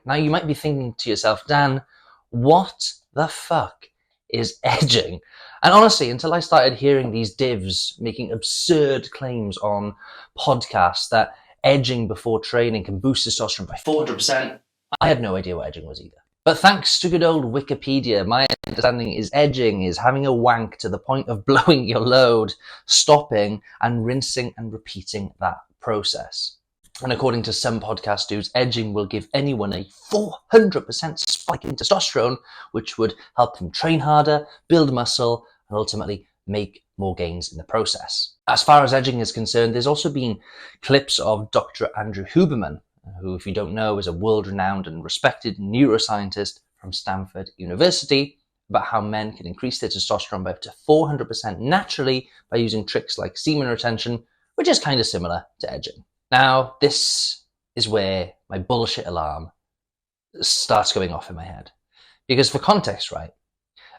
Now you might be thinking to yourself, Dan, what the fuck is edging? And honestly, until I started hearing these divs making absurd claims on podcasts that edging before training can boost testosterone by 400%, I had no idea what edging was either. But thanks to good old Wikipedia, my understanding is edging is having a wank to the point of blowing your load, stopping and rinsing and repeating that process. And according to some podcast dudes, edging will give anyone a 400% spike in testosterone, which would help them train harder, build muscle, and ultimately make more gains in the process. As far as edging is concerned, there's also been clips of Dr. Andrew Huberman, who, if you don't know, is a world-renowned and respected neuroscientist from Stanford University, about how men can increase their testosterone by up to 400% naturally by using tricks like semen retention, which is kind of similar to edging. Now, this is where my bullshit alarm starts going off in my head. Because for context, right,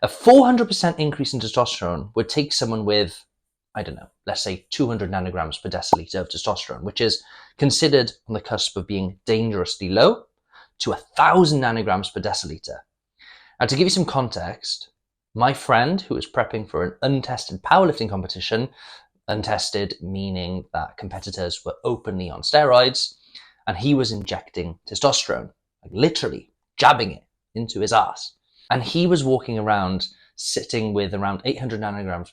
a 400% increase in testosterone would take someone with, I don't know, let's say 200 nanograms per deciliter of testosterone, which is considered on the cusp of being dangerously low, to 1,000 nanograms per deciliter. Now, to give you some context, my friend who was prepping for an untested powerlifting competition, untested meaning that competitors were openly on steroids, and he was injecting testosterone, like literally jabbing it into his ass. And he was walking around sitting with around 800 nanograms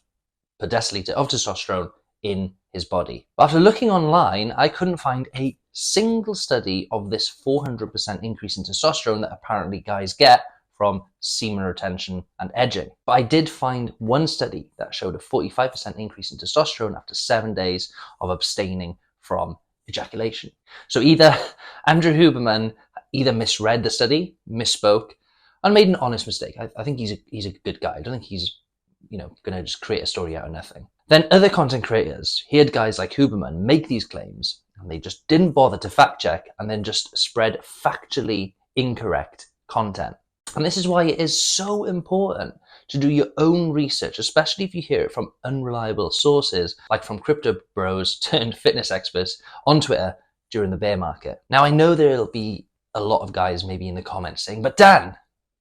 per deciliter of testosterone in his body. But after looking online, I couldn't find a single study of this 400% increase in testosterone that apparently guys get from semen retention and edging. But I did find one study that showed a 45% increase in testosterone after 7 days of abstaining from ejaculation. So either Andrew Huberman either misread the study, misspoke, and made an honest mistake. I think he's a good guy. I don't think he's going to just create a story out of nothing. Then other content creators heard guys like Huberman make these claims, and they just didn't bother to fact check and then just spread factually incorrect content. And this is why it is so important to do your own research, especially if you hear it from unreliable sources, like from crypto bros turned fitness experts on Twitter during the bear market. Now, I know there'll be a lot of guys maybe in the comments saying, but Dan,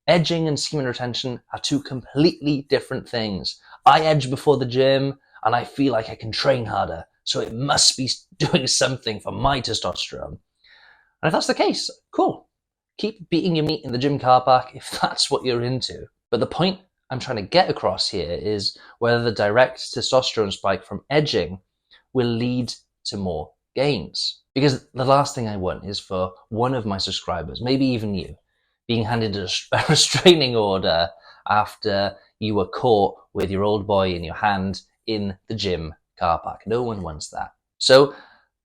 edging and semen retention are two completely different things. I edge before the gym and I feel like I can train harder, so it must be doing something for my testosterone. And if that's the case, cool. Keep beating your meat in the gym car park if that's what you're into. But the point I'm trying to get across here is whether the direct testosterone spike from edging will lead to more gains. Because the last thing I want is for one of my subscribers, maybe even you, being handed a restraining order after you were caught with your old boy in your hand in the gym car park. No one wants that. So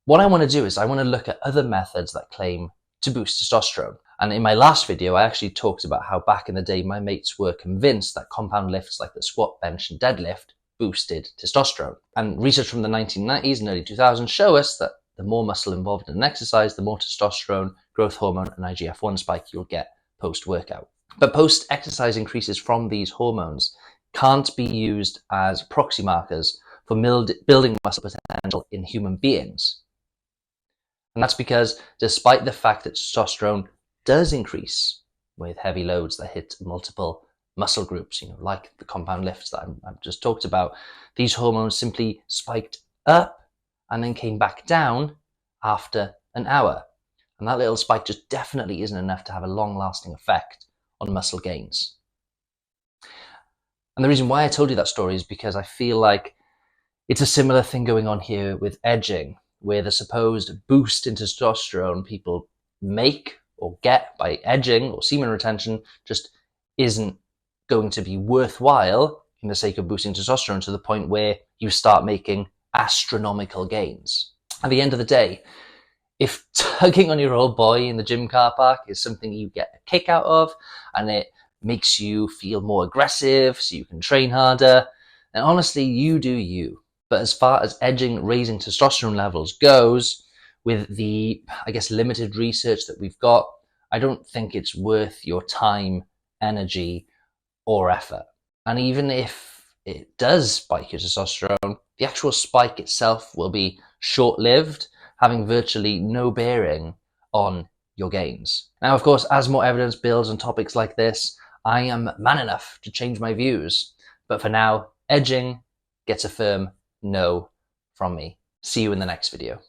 what I want to do is I want to look at other methods that claim to boost testosterone. And in my last video, I actually talked about how back in the day, my mates were convinced that compound lifts like the squat, bench, and deadlift boosted testosterone. And research from the 1990s and early 2000s show us that the more muscle involved in an exercise, the more testosterone, growth hormone, and IGF-1 spike you'll get post-workout. But post-exercise increases from these hormones can't be used as proxy markers for building muscle potential in human beings. And that's because despite the fact that testosterone does increase with heavy loads that hit multiple muscle groups, like the compound lifts that I've just talked about, these hormones simply spiked up and then came back down after an hour. And that little spike just definitely isn't enough to have a long-lasting effect on muscle gains. And the reason why I told you that story is because I feel like it's a similar thing going on here with edging, where the supposed boost in testosterone people make or get by edging or semen retention just isn't going to be worthwhile in the sake of boosting testosterone to the point where you start making astronomical gains. At the end of the day, if tugging on your old boy in the gym car park is something you get a kick out of and it makes you feel more aggressive so you can train harder, then honestly, you do you. But as far as edging raising testosterone levels goes, with the, limited research that we've got, I don't think it's worth your time, energy, or effort. And even if it does spike your testosterone, the actual spike itself will be short-lived, having virtually no bearing on your gains. Now, of course, as more evidence builds on topics like this, I am man enough to change my views. But for now, edging gets a firm no from me. See you in the next video.